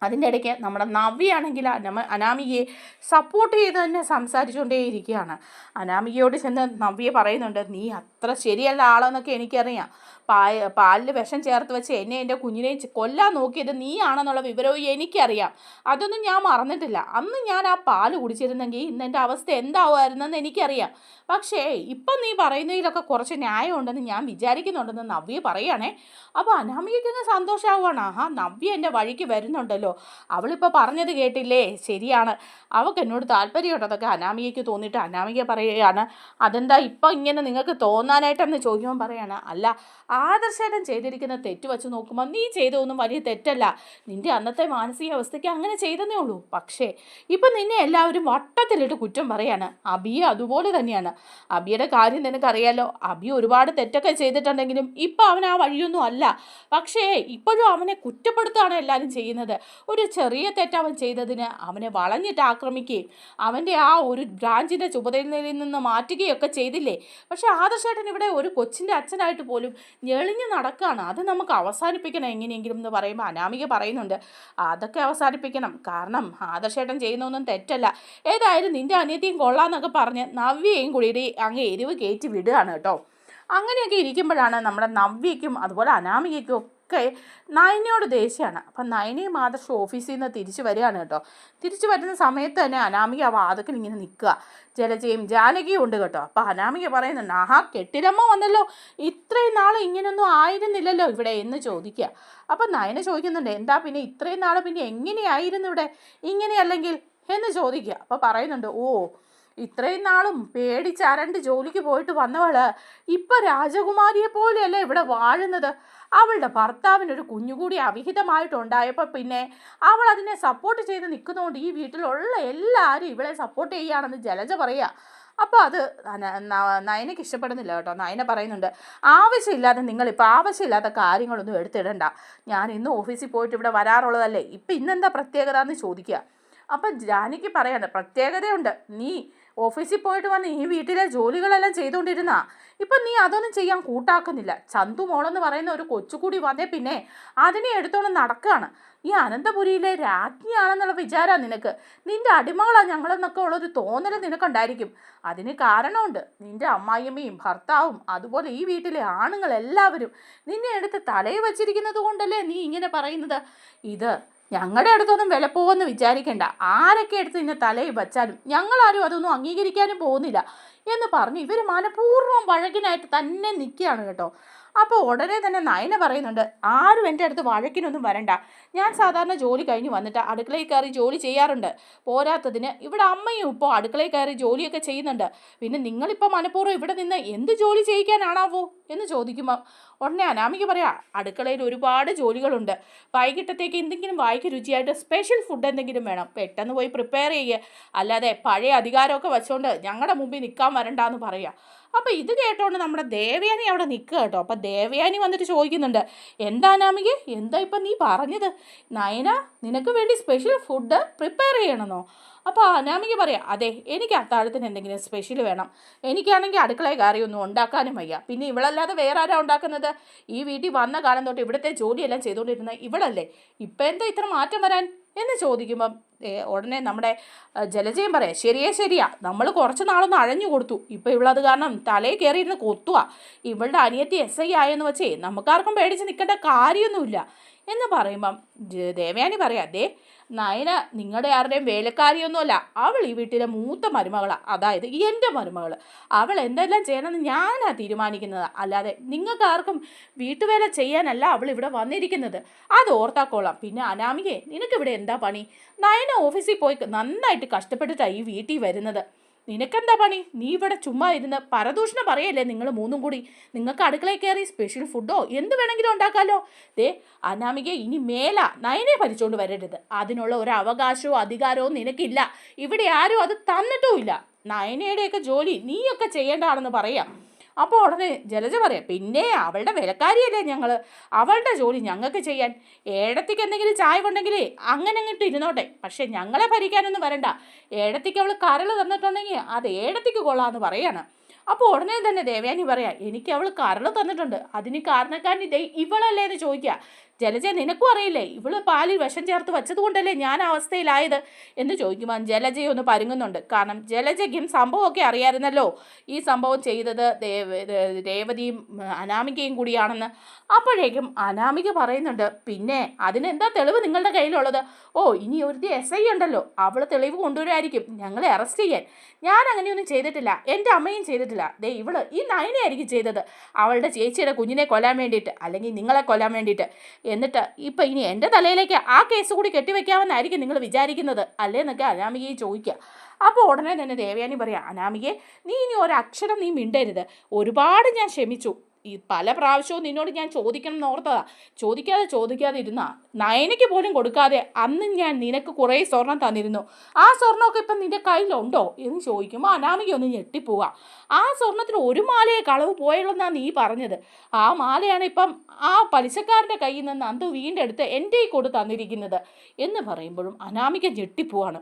അതിൻ്റെ ഇടയ്ക്ക് നമ്മുടെ നവ്യാണെങ്കിൽ അനാമികയെ സപ്പോർട്ട് ചെയ്ത് തന്നെ സംസാരിച്ചുകൊണ്ടേയിരിക്കുകയാണ്. അനാമികയോട് ചെന്ന് നവ്യ പറയുന്നുണ്ട്, നീ അത്ര ശരിയല്ല ആളെന്നൊക്കെ എനിക്കറിയാം. പാലിൽ വിഷം ചേർത്ത് വെച്ച് എന്നെ എൻ്റെ കുഞ്ഞിനെ കൊല്ലാൻ നോക്കിയത് നീയാണെന്നുള്ള വിവരവും എനിക്കറിയാം. അതൊന്നും ഞാൻ മറന്നിട്ടില്ല. അന്ന് ഞാൻ ആ പാല് കുടിച്ചിരുന്നെങ്കിൽ ഇന്ന് എൻ്റെ അവസ്ഥ എന്താവുമായിരുന്നെന്ന് എനിക്കറിയാം. പക്ഷേ ഇപ്പം നീ പറയുന്നതിലൊക്കെ കുറച്ച് ന്യായമുണ്ടെന്ന് ഞാൻ വിചാരിക്കുന്നുണ്ടെന്ന് നവ്യ പറയുകയാണേ. അപ്പോൾ അനാമികയ്ക്ക് സന്തോഷമാവുകയാണ്. നവ്യ എൻ്റെ വഴിക്ക് വരുന്നുണ്ടല്ലോ, അവളിപ്പോൾ പറഞ്ഞത് കേട്ടില്ലേ, ശരിയാണ്, അവൾക്ക് എന്നോട് താല്പര്യമുണ്ടെന്നൊക്കെ അനാമികയ്ക്ക് തോന്നിയിട്ട് അനാമിക പറയുകയാണ്, അതെന്താ ഇപ്പം ഇങ്ങനെ നിങ്ങൾക്ക് തോന്നാനായിട്ടെന്ന് ചോദിക്കുമ്പോൾ പറയാണ്, അല്ല ആദർശേട്ടൻ ചെയ്തിരിക്കുന്ന തെറ്റ് വെച്ച് നോക്കുമ്പോൾ നീ ചെയ്തതൊന്നും വലിയ തെറ്റല്ല, നിൻ്റെ അന്നത്തെ മാനസികാവസ്ഥയ്ക്ക് അങ്ങനെ ചെയ്തതേ ഉള്ളൂ. പക്ഷേ ഇപ്പം നിന്നെ എല്ലാവരും വട്ടത്തിലിട്ട് കുറ്റം പറയാണ്. അബിയെ അതുപോലെ തന്നെയാണ്. അബിയുടെ കാര്യം നിനക്കറിയാലോ, അബി ഒരുപാട് തെറ്റൊക്കെ ചെയ്തിട്ടുണ്ടെങ്കിലും ഇപ്പം അവൻ ആ വഴിയൊന്നും അല്ല. പക്ഷേ ഇപ്പോഴും അവനെ കുറ്റപ്പെടുത്തുകയാണ് എല്ലാവരും ചെയ്യുന്നത്. ഒരു ചെറിയ തെറ്റ് അവൻ ചെയ്തതിന് അവനെ വളഞ്ഞിട്ട് ആക്രമിക്കുകയും അവൻ്റെ ആ ഒരു ബ്രാഞ്ചിൻ്റെ ചുമതലയിൽ നിന്ന് മാറ്റുകയൊക്കെ ചെയ്തില്ലേ. പക്ഷേ ആദർശേട്ടൻ ഇവിടെ ഒരു കൊച്ചിൻ്റെ അച്ഛനായിട്ട് പോലും ഞെളിഞ്ഞ് നടക്കുകയാണ്. അത് നമുക്ക് അവസാനിപ്പിക്കണം എങ്ങനെയെങ്കിലും എന്ന് പറയുമ്പോൾ അനാമിക പറയുന്നുണ്ട്, അതൊക്കെ അവസാനിപ്പിക്കണം, കാരണം ആദർശേട്ടൻ ചെയ്യുന്നൊന്നും തെറ്റല്ല. ഏതായാലും നിൻ്റെ അനിയത്തിയും കൊള്ളാന്നൊക്കെ പറഞ്ഞ് നവ്യയും കൂടി അങ്ങ് എരിവ് കയറ്റി വിടുകയാണ് കേട്ടോ. അങ്ങനെയൊക്കെ ഇരിക്കുമ്പോഴാണ് നമ്മുടെ നവ്യയ്ക്കും അതുപോലെ അനാമികയ്ക്കും ഒക്കെ നയനയോട് ദേഷ്യമാണ്. അപ്പം നയനയും ആദർശം ഓഫീസിൽ നിന്ന് തിരിച്ചു വരികയാണ് കേട്ടോ. തിരിച്ചു വരുന്ന സമയത്ത് തന്നെ അനാമിക ആ വാതിക്കൽ ഇങ്ങനെ നിൽക്കുക. ജലജയും ജാനകിയും ഉണ്ട് കേട്ടോ. അപ്പം അനാമിക പറയുന്നുണ്ട്, കെട്ടിലമ്മ വന്നല്ലോ, ഇത്രയും നാൾ ഇങ്ങനെയൊന്നും ആയിരുന്നില്ലല്ലോ ഇവിടെ എന്ന് ചോദിക്കുക. അപ്പം നയന ചോദിക്കുന്നുണ്ട്, എന്താ പിന്നെ ഇത്രയും നാൾ പിന്നെ എങ്ങനെയായിരുന്നു ഇവിടെ ഇങ്ങനെയല്ലെങ്കിൽ എന്ന് ചോദിക്കുക. അപ്പോൾ പറയുന്നുണ്ട്, ഇത്രയും നാളും പേടിച്ചരണ്ട് ജോലിക്ക് പോയിട്ട് വന്നവള് ഇപ്പം രാജകുമാരിയെ പോലെയല്ല ഇവിടെ വാഴുന്നത്. അവളുടെ ഭർത്താവിനൊരു കുഞ്ഞുകൂടി അവിഹിതമായിട്ടുണ്ടായപ്പോൾ പിന്നെ അവൾ അതിനെ സപ്പോർട്ട് ചെയ്ത് നിൽക്കുന്നതുകൊണ്ട് ഈ വീട്ടിലുള്ള എല്ലാവരും ഇവളെ സപ്പോർട്ട് ചെയ്യുകയാണെന്ന് ജലജ പറയുക. അപ്പോൾ അത് നയനയ്ക്ക് ഇഷ്ടപ്പെടുന്നില്ല കേട്ടോ. നയന പറയുന്നുണ്ട്, ആവശ്യമില്ലാതെ നിങ്ങളിപ്പോൾ ആവശ്യമില്ലാത്ത കാര്യങ്ങളൊന്നും എടുത്തിടണ്ട. ഞാൻ ഇന്ന് ഓഫീസിൽ പോയിട്ട് ഇവിടെ വരാറുള്ളതല്ലേ, ഇപ്പം ഇന്നെന്താ പ്രത്യേകത എന്ന് ചോദിക്കുക. അപ്പം ജാനകി പറയാണ്, പ്രത്യേകതയുണ്ട്, നീ ഓഫീസിൽ പോയിട്ട് വന്ന് ഈ വീട്ടിലെ ജോലികളെല്ലാം ചെയ്തുകൊണ്ടിരുന്ന ഇപ്പം നീ അതൊന്നും ചെയ്യാൻ കൂട്ടാക്കുന്നില്ല. ചന്തു മോളെന്ന് പറയുന്ന ഒരു കൊച്ചുകൂടി വന്നേ പിന്നെ അതിനെ എടുത്തോണ്ട് നടക്കുകയാണ്. ഈ അനന്തപുരിയിലെ രാജ്ഞിയാണെന്നുള്ള വിചാരമാണ് നിനക്ക്. നിൻ്റെ അടിമകളാണ് ഞങ്ങളെന്നൊക്കെ ഉള്ളൊരു തോന്നൽ നിനക്കുണ്ടായിരിക്കും. അതിന് കാരണമുണ്ട്. നിൻ്റെ അമ്മായിയമ്മയും ഭർത്താവും അതുപോലെ ഈ വീട്ടിലെ ആണുങ്ങളെല്ലാവരും നിന്നെ എടുത്ത് തലയിൽ വച്ചിരിക്കുന്നത് കൊണ്ടല്ലേ നീ ഇങ്ങനെ പറയുന്നത്. ഇത് ഞങ്ങളുടെ അടുത്തൊന്നും വില പോകുമെന്ന് വിചാരിക്കേണ്ട. ആരൊക്കെ എടുത്ത് നിന്നെ തലയിൽ വച്ചാലും ഞങ്ങളാരും അതൊന്നും അംഗീകരിക്കാനും പോകുന്നില്ല എന്ന് പറഞ്ഞ് ഇവർ മനഃപൂർവ്വം വഴക്കിനായിട്ട് തന്നെ നിൽക്കുകയാണ് കേട്ടോ. അപ്പോൾ ഉടനെ തന്നെ നയന പറയുന്നുണ്ട്, ആരും എൻ്റെ അടുത്ത് വഴക്കിനൊന്നും വരണ്ട. ഞാൻ സാധാരണ ജോലി കഴിഞ്ഞ് വന്നിട്ട് അടുക്കളയിൽ കയറി ജോലി ചെയ്യാറുണ്ട്. പോരാത്തതിന് ഇവിടെ അമ്മയും ഇപ്പോൾ അടുക്കളയിൽ കയറി ജോലിയൊക്കെ ചെയ്യുന്നുണ്ട്. പിന്നെ നിങ്ങളിപ്പോൾ മനഃപൂർവ്വം ഇവിടെ നിന്ന് എന്ത് ജോലി ചെയ്യിക്കാനാണാവോ എന്ന് ചോദിക്കുമ്പോൾ ഉടനെ അനാമിക പറയാം, അടുക്കളയിൽ ഒരുപാട് ജോലികളുണ്ട്. വൈകിട്ടത്തേക്ക് എന്തെങ്കിലും വായിക്ക് രുചിയായിട്ട് സ്പെഷ്യൽ ഫുഡ് എന്തെങ്കിലും വേണം, പെട്ടെന്ന് പോയി പ്രിപ്പയർ ചെയ്യുക, അല്ലാതെ പഴയ അധികാരമൊക്കെ വെച്ചുകൊണ്ട് ഞങ്ങളുടെ മുമ്പിൽ നിൽക്കാൻ വരണ്ടാന്ന് പറയുക. അപ്പോൾ ഇത് കേട്ടോണ്ട് നമ്മുടെ ദേവയാനി അവിടെ നിൽക്കുക കേട്ടോ. അപ്പോൾ ദേവയാനി വന്നിട്ട് ചോദിക്കുന്നുണ്ട്, എന്താ അനാമിക, എന്താ ഇപ്പം നീ പറഞ്ഞത്? നയന നിനക്ക് വേണ്ടി സ്പെഷ്യൽ ഫുഡ് പ്രിപ്പയർ ചെയ്യണമെന്നോ? അപ്പോൾ അനാമിക പറയാം, അതെ, എനിക്ക് അത്താഴത്തിന് എന്തെങ്കിലും സ്പെഷ്യൽ വേണം. എനിക്കാണെങ്കിൽ അടുക്കളയിൽ കയറിയൊന്നും ഉണ്ടാക്കാനും വയ്യ. പിന്നെ ഇവളല്ലാതെ വേറെ ആരാ ഉണ്ടാക്കുന്നത്? ഈ വീട്ടിൽ വന്ന കാലം തൊട്ട് ഇവിടുത്തെ ജോലിയെല്ലാം ചെയ്തുകൊണ്ടിരുന്നത് ഇവളല്ലേ. ഇപ്പം എന്താ ഇത്ര മാറ്റം വരാൻ എന്ന് ചോദിക്കുമ്പം ഉടനെ നമ്മുടെ ജലജയം പറയാം, ശരിയാ, നമ്മൾ കുറച്ച് നാളൊന്ന് അഴഞ്ഞു കൊടുത്തു. ഇപ്പം ഇവളത് കാരണം തലയിൽ കയറിയിരുന്ന് കൊത്തുക. ഇവളുടെ അനിയത്തി SI ആയെന്ന് വെച്ചേ നമുക്കാർക്കും പേടിച്ച് നിൽക്കേണ്ട കാര്യമൊന്നുമില്ല എന്ന് പറയുമ്പം ദേവയാനി പറയാം, അതെ നയന നിങ്ങളുടെ ആരുടെയും വേലക്കാരിയൊന്നുമല്ല, അവൾ ഈ വീട്ടിലെ മൂത്ത മരുമകളാണ്, അതായത് എൻ്റെ മരുമകൾ. അവൾ എന്തെല്ലാം ചെയ്യണമെന്ന് ഞാനാണ് തീരുമാനിക്കുന്നത്, അല്ലാതെ നിങ്ങൾക്ക് ആർക്കും വീട്ടുവേല ചെയ്യാനല്ല അവൾ ഇവിടെ വന്നിരിക്കുന്നത്. അത് ഓർത്താക്കോളാം. പിന്നെ അനാമികെ, നിനക്കിവിടെ എന്താ പണി? നയന ഓഫീസിൽ പോയി നന്നായിട്ട് കഷ്ടപ്പെട്ടിട്ടാണ് ഈ വീട്ടിൽ വരുന്നത്. നിനക്കെന്താ പണി? നീ ഇവിടെ ചുമ്മാ ഇരുന്ന് പരദൂഷണം പറയല്ലേ നിങ്ങൾ മൂന്നും കൂടി. നിങ്ങൾക്ക് അടുക്കളയിൽ കയറി സ്പെഷ്യൽ ഫുഡോ എന്ത് വേണമെങ്കിലും ഉണ്ടാക്കാമല്ലോ. അനാമിക, ഇനി മേല നയനെ ഭരിച്ചുകൊണ്ട് വരരുത്. അതിനുള്ള ഒരു അവകാശവും അധികാരവും നിനക്കില്ല. ഇവിടെ ആരും അത് തന്നിട്ടുമില്ല. നയനയുടെയൊക്കെ ജോലി നീയൊക്കെ ചെയ്യേണ്ടതാണെന്ന് പറയാം. അപ്പോൾ ഉടനെ ജലജ പറയാം, പിന്നെ അവളുടെ വിലക്കാരിയല്ലേ ഞങ്ങൾ, അവളുടെ ജോലി ഞങ്ങൾക്ക് ചെയ്യാൻ. ഏടത്തിക്ക് എന്തെങ്കിലും ചായ ഉണ്ടെങ്കിൽ അങ്ങനെ അങ്ങോട്ട് ഇരുന്നോട്ടെ, പക്ഷെ ഞങ്ങളെ ഭരിക്കാനൊന്നും വരണ്ട. ഏടത്തിക്ക് അവൾ കരൾ തന്നിട്ടുണ്ടെങ്കിൽ അത് ഏടത്തിക്ക് കൊള്ളാമെന്ന് പറയാണ്. അപ്പോൾ ഉടനെ തന്നെ ദേവയാനി പറയാം, എനിക്ക് അവൾ കരൾ തന്നിട്ടുണ്ട്, അതിന് കാരണക്കാരൻ ഇവളല്ലേ എന്ന് ചോദിക്കുക. ജലജ, നിനക്കും അറിയില്ലേ ഇവള് പാലിൽ വിഷം ചേർത്ത് വെച്ചതുകൊണ്ടല്ലേ ഞാൻ അവസ്ഥയിലായത് എന്ന് ചോദിക്കുമ്പോൾ ജലജയെ ഒന്ന് പരുങ്ങുന്നുണ്ട്. കാരണം ജലജയ്ക്കും സംഭവമൊക്കെ അറിയാമായിരുന്നല്ലോ, ഈ സംഭവം ചെയ്തത് രേവതിയും അനാമികയും കൂടിയാണെന്ന്. അപ്പോഴേക്കും അനാമിക പറയുന്നുണ്ട്, പിന്നെ അതിനെന്താ തെളിവ് നിങ്ങളുടെ കയ്യിലുള്ളത്? ഓ, ഇനി ഒരു SI ഉണ്ടല്ലോ, അവൾ തെളിവ് കൊണ്ടുവരുമായിരിക്കും ഞങ്ങളെ അറസ്റ്റ് ചെയ്യാൻ. ഞാൻ അങ്ങനെയൊന്നും ചെയ്തിട്ടില്ല, എൻ്റെ അമ്മയും ചെയ്തിട്ടില്ല. ഇവള് ഈ നയനയായിരിക്കും ചെയ്തത്, അവളുടെ ചേച്ചിയുടെ കുഞ്ഞിനെ കൊല്ലാൻ വേണ്ടിയിട്ട്, അല്ലെങ്കിൽ നിങ്ങളെ കൊല്ലാൻ വേണ്ടിയിട്ട്. എന്നിട്ട് ഇപ്പം ഇനി എൻ്റെ തലയിലേക്ക് ആ കേസ് കൂടി കെട്ടിവെക്കാമെന്നായിരിക്കും നിങ്ങൾ വിചാരിക്കുന്നത് അല്ലേ എന്നൊക്കെ അനാമികയെ ചോദിക്കുക. അപ്പോൾ ഉടനെ തന്നെ ദേവയാനി പറയാം, അനാമികയെ, നീ ഇനി ഒരക്ഷരം നീ മിണ്ടരുത്. ഒരുപാട് ഞാൻ ക്ഷമിച്ചു, ഈ പല പ്രാവശ്യവും നിന്നോട് ഞാൻ ചോദിക്കണം എന്ന് ഓർത്തതാ, ചോദിക്കാതെ ഇരുന്നാ. നയനയ്ക്ക് പോലും കൊടുക്കാതെ അന്ന് ഞാൻ നിനക്ക് കുറേ സ്വർണം തന്നിരുന്നു, ആ സ്വർണ്ണമൊക്കെ ഇപ്പം നിൻ്റെ കയ്യിലുണ്ടോ എന്ന് ചോദിക്കുമ്പോൾ അനാമിക ഒന്ന് ഞെട്ടിപ്പോവുക. ആ സ്വർണത്തിന് ഒരു മാലയെ കളവ് പോയുള്ളെന്നാണ് നീ പറഞ്ഞത്. ആ മാലയാണ് ഇപ്പം ആ പലിശക്കാരൻ്റെ കയ്യിൽ നിന്ന് നന്ദു വീണ്ടെടുത്ത് എൻ്റെ കൊണ്ട് തന്നിരിക്കുന്നത് എന്ന് പറയുമ്പോഴും അനാമിക ഞെട്ടിപ്പോവാണ്.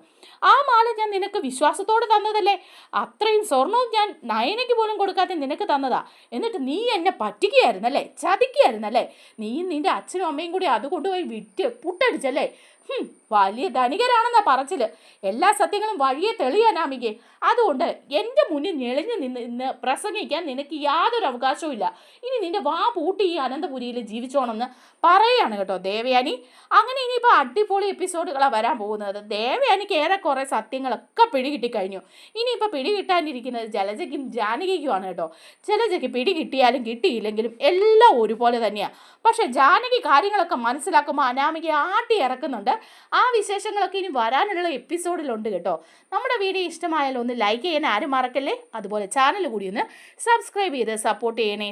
ആ മാല ഞാൻ നിനക്ക് വിശ്വാസത്തോടെ തന്നതല്ലേ, അത്രയും സ്വർണവും ഞാൻ നയനയ്ക്ക് പോലും കൊടുക്കാതെ നിനക്ക് തന്നതാ. എന്നിട്ട് നീ എന്നെ പറ്റിക്കുകയായിരുന്നല്ലേ, ചതിക്കുകയായിരുന്നല്ലേ. നീയും നിൻ്റെ അച്ഛനും അമ്മയും കൂടി അത് കൊണ്ടുപോയി വിറ്റ് പുട്ടടിച്ചല്ലേ. വലിയ ധനികരാണെന്നാ പറച്ചില്. എല്ലാ സത്യങ്ങളും വഴിയെ തെളിയാനാമികെ. അതുകൊണ്ട് എൻ്റെ മുന്നിൽ ഞെളിഞ്ഞു നിന്ന് പ്രസംഗിക്കാൻ നിനക്ക് യാതൊരു അവകാശവും ഇല്ല. ഇനി നിന്റെ വാ പൂട്ടി ഈ അനന്തപുരിയിൽ ജീവിച്ചോണമെന്ന് പറയാണ് കേട്ടോ ദേവയാനി. അങ്ങനെ ഇനിയിപ്പോൾ അടിപൊളി എപ്പിസോഡുകളാണ് വരാൻ പോകുന്നത്. ദേവയാനിക്ക് ഏറെക്കുറെ സത്യങ്ങളൊക്കെ പിടികിട്ടിക്കഴിഞ്ഞു. ഇനിയിപ്പോൾ പിടികിട്ടാനിരിക്കുന്നത് ജലജയ്ക്കും ജാനകിക്കുമാണ് കേട്ടോ. ജലജയ്ക്ക് പിടികിട്ടിയാലും കിട്ടിയില്ലെങ്കിലും എല്ലാം ഒരുപോലെ തന്നെയാണ്. പക്ഷെ ജാനകി കാര്യങ്ങളൊക്കെ മനസ്സിലാക്കുമ്പോൾ അനാമികയെ ആട്ടി ഇറക്കുന്നുണ്ട്. ആ വിശേഷങ്ങളൊക്കെ ഇനി വരാനുള്ള എപ്പിസോഡിലുണ്ട് കേട്ടോ. നമ്മുടെ വീഡിയോ ഇഷ്ടമായാലും ഒന്ന് ലൈക്ക് ചെയ്യാൻ ആരും മറക്കല്ലേ. അതുപോലെ ചാനൽ കൂടി ഒന്ന് സബ്സ്ക്രൈബ് ചെയ്ത് സപ്പോർട്ട് ചെയ്യണേ.